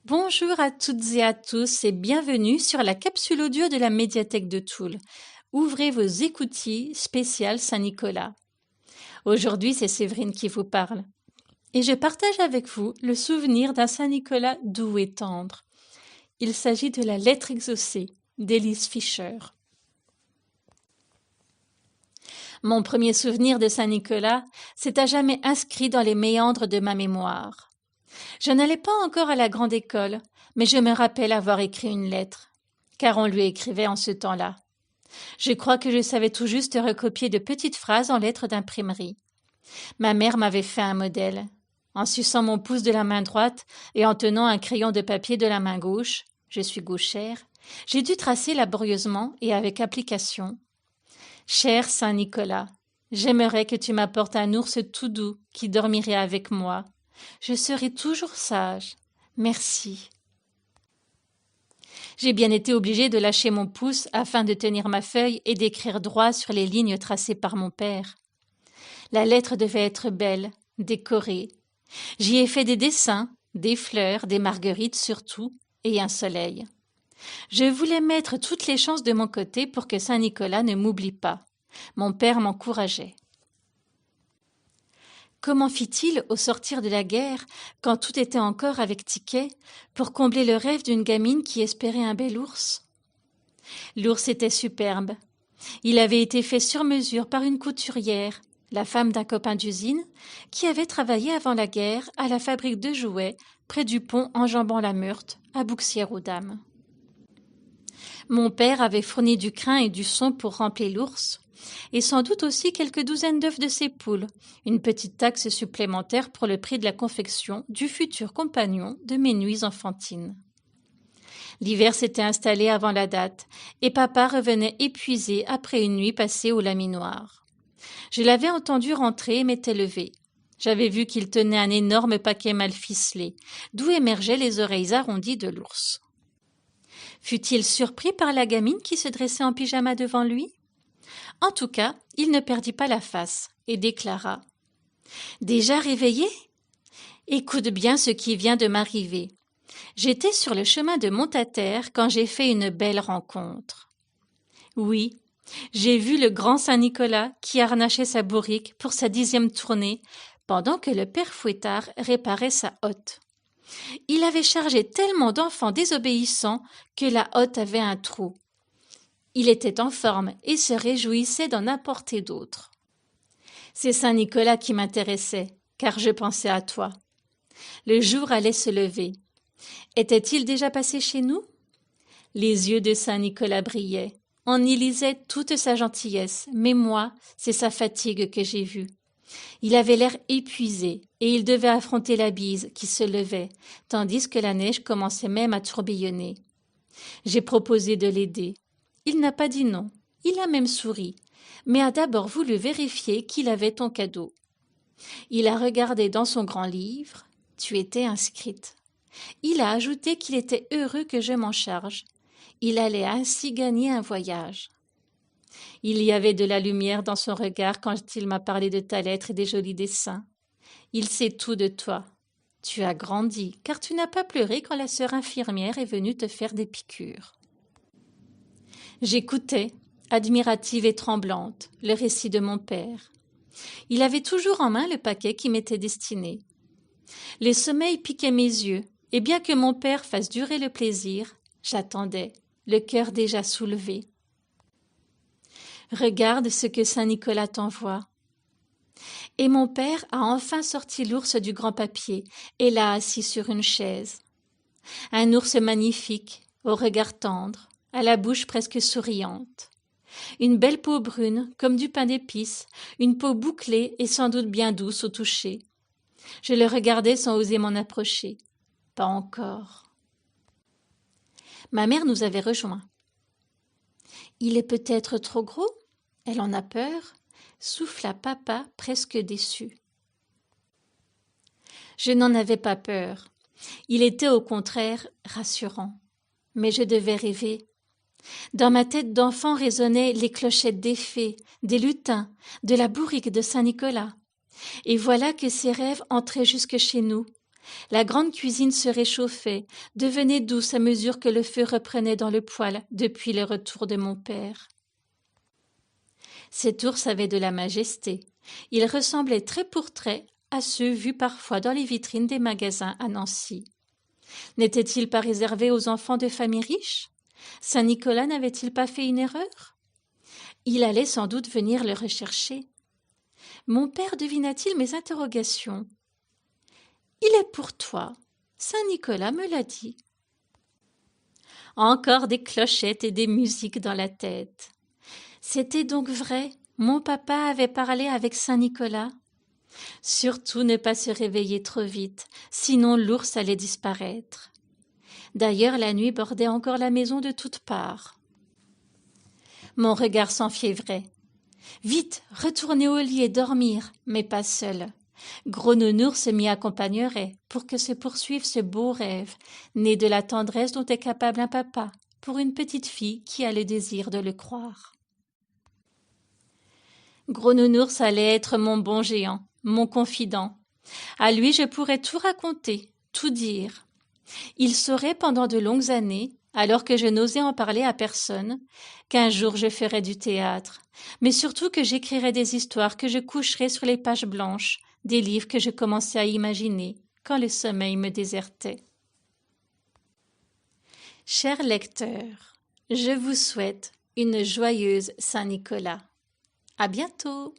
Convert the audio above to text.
Bonjour à toutes et à tous et bienvenue sur la capsule audio de la médiathèque de Toul. Ouvrez vos écoutilles spéciales Saint-Nicolas. Aujourd'hui, c'est Séverine qui vous parle. Et je partage avec vous le souvenir d'un Saint-Nicolas doux et tendre. Il s'agit de la lettre exaucée d'Elise Fischer. Mon premier souvenir de Saint-Nicolas s'est à jamais inscrit dans les méandres de ma mémoire. Je n'allais pas encore à la grande école, mais je me rappelle avoir écrit une lettre, car on lui écrivait en ce temps-là. Je crois que je savais tout juste recopier de petites phrases en lettres d'imprimerie. Ma mère m'avait fait un modèle. En suçant mon pouce de la main droite et en tenant un crayon de papier de la main gauche, je suis gauchère, j'ai dû tracer laborieusement et avec application. Cher Saint-Nicolas, j'aimerais que tu m'apportes un ours tout doux qui dormirait avec moi. Je serai toujours sage. Merci. J'ai bien été obligée de lâcher mon pouce afin de tenir ma feuille et d'écrire droit sur les lignes tracées par mon père. La lettre devait être belle, décorée. J'y ai fait des dessins, des fleurs, des marguerites surtout, et un soleil. Je voulais mettre toutes les chances de mon côté pour que Saint-Nicolas ne m'oublie pas. Mon père m'encourageait. Comment fit-il au sortir de la guerre, quand tout était encore avec ticket, pour combler le rêve d'une gamine qui espérait un bel ours? L'ours était superbe. Il avait été fait sur mesure par une couturière, la femme d'un copain d'usine, qui avait travaillé avant la guerre à la fabrique de jouets près du pont enjambant la Meurthe, à Bouxières-aux-Dames. Mon père avait fourni du crin et du son pour remplir l'ours, et sans doute aussi quelques douzaines d'œufs de ses poules, une petite taxe supplémentaire pour le prix de la confection du futur compagnon de mes nuits enfantines. L'hiver s'était installé avant la date, et papa revenait épuisé après une nuit passée au laminoir. Je l'avais entendu rentrer et m'étais levée. J'avais vu qu'il tenait un énorme paquet mal ficelé, d'où émergeaient les oreilles arrondies de l'ours. Fut-il surpris par la gamine qui se dressait en pyjama devant lui? En tout cas, il ne perdit pas la face et déclara « Déjà réveillé? Écoute bien ce qui vient de m'arriver. J'étais sur le chemin de Montataire quand j'ai fait une belle rencontre. Oui, j'ai vu le grand Saint-Nicolas qui harnachait sa bourrique pour sa 10e tournée pendant que le père Fouettard réparait sa hotte. Il avait chargé tellement d'enfants désobéissants que la hotte avait un trou. Il était en forme et se réjouissait d'en apporter d'autres. C'est Saint-Nicolas qui m'intéressait, car je pensais à toi. Le jour allait se lever. Était-il déjà passé chez nous? Les yeux de Saint-Nicolas brillaient. On y lisait toute sa gentillesse, mais moi, c'est sa fatigue que j'ai vue. Il avait l'air épuisé, et il devait affronter la bise qui se levait, tandis que la neige commençait même à tourbillonner. J'ai proposé de l'aider. Il n'a pas dit non, il a même souri, mais a d'abord voulu vérifier qu'il avait ton cadeau. Il a regardé dans son grand livre, tu étais inscrite. Il a ajouté qu'il était heureux que je m'en charge. Il allait ainsi gagner un voyage. Il y avait de la lumière dans son regard quand il m'a parlé de ta lettre et des jolis dessins. Il sait tout de toi. Tu as grandi, car tu n'as pas pleuré quand la sœur infirmière est venue te faire des piqûres. J'écoutais, admirative et tremblante, le récit de mon père. Il avait toujours en main le paquet qui m'était destiné. Le sommeil piquait mes yeux, et bien que mon père fasse durer le plaisir, j'attendais, le cœur déjà soulevé. Regarde ce que Saint-Nicolas t'envoie. Et mon père a enfin sorti l'ours du grand papier et l'a assis sur une chaise. Un ours magnifique, au regard tendre, à la bouche presque souriante. Une belle peau brune, comme du pain d'épices, une peau bouclée et sans doute bien douce au toucher. Je le regardais sans oser m'en approcher. Pas encore. Ma mère nous avait rejoints. Il est peut-être trop gros? Elle en a peur, souffla papa presque déçu. Je n'en avais pas peur. Il était au contraire rassurant. Mais je devais rêver. Dans ma tête d'enfant résonnaient les clochettes des fées, des lutins, de la bourrique de Saint-Nicolas. Et voilà que ces rêves entraient jusque chez nous, La grande cuisine se réchauffait, devenait douce à mesure que le feu reprenait dans le poêle depuis le retour de mon père. Cet ours avait de la majesté. Il ressemblait trait pour trait à ceux vus parfois dans les vitrines des magasins à Nancy. N'était-il pas réservé aux enfants de familles riches? Saint-Nicolas n'avait-il pas fait une erreur? Il allait sans doute venir le rechercher. Mon père devina-t-il mes interrogations? « Il est pour toi. Saint-Nicolas me l'a dit. » Encore des clochettes et des musiques dans la tête. C'était donc vrai, mon papa avait parlé avec Saint-Nicolas. Surtout ne pas se réveiller trop vite, sinon l'ours allait disparaître. D'ailleurs, la nuit bordait encore la maison de toutes parts. Mon regard s'enfiévrait. Vite, retourner au lit et dormir, mais pas seul. Gros Nounours m'y accompagnerait pour que se poursuive ce beau rêve, né de la tendresse dont est capable un papa pour une petite fille qui a le désir de le croire. Gros Nounours allait être mon bon géant, mon confident. À lui je pourrais tout raconter, tout dire. Il saurait pendant de longues années, alors que je n'osais en parler à personne, qu'un jour je ferais du théâtre, mais surtout que j'écrirais des histoires que je coucherais sur les pages blanches, des livres que je commençais à imaginer quand le sommeil me désertait. Chers lecteurs, je vous souhaite une joyeuse Saint-Nicolas. À bientôt!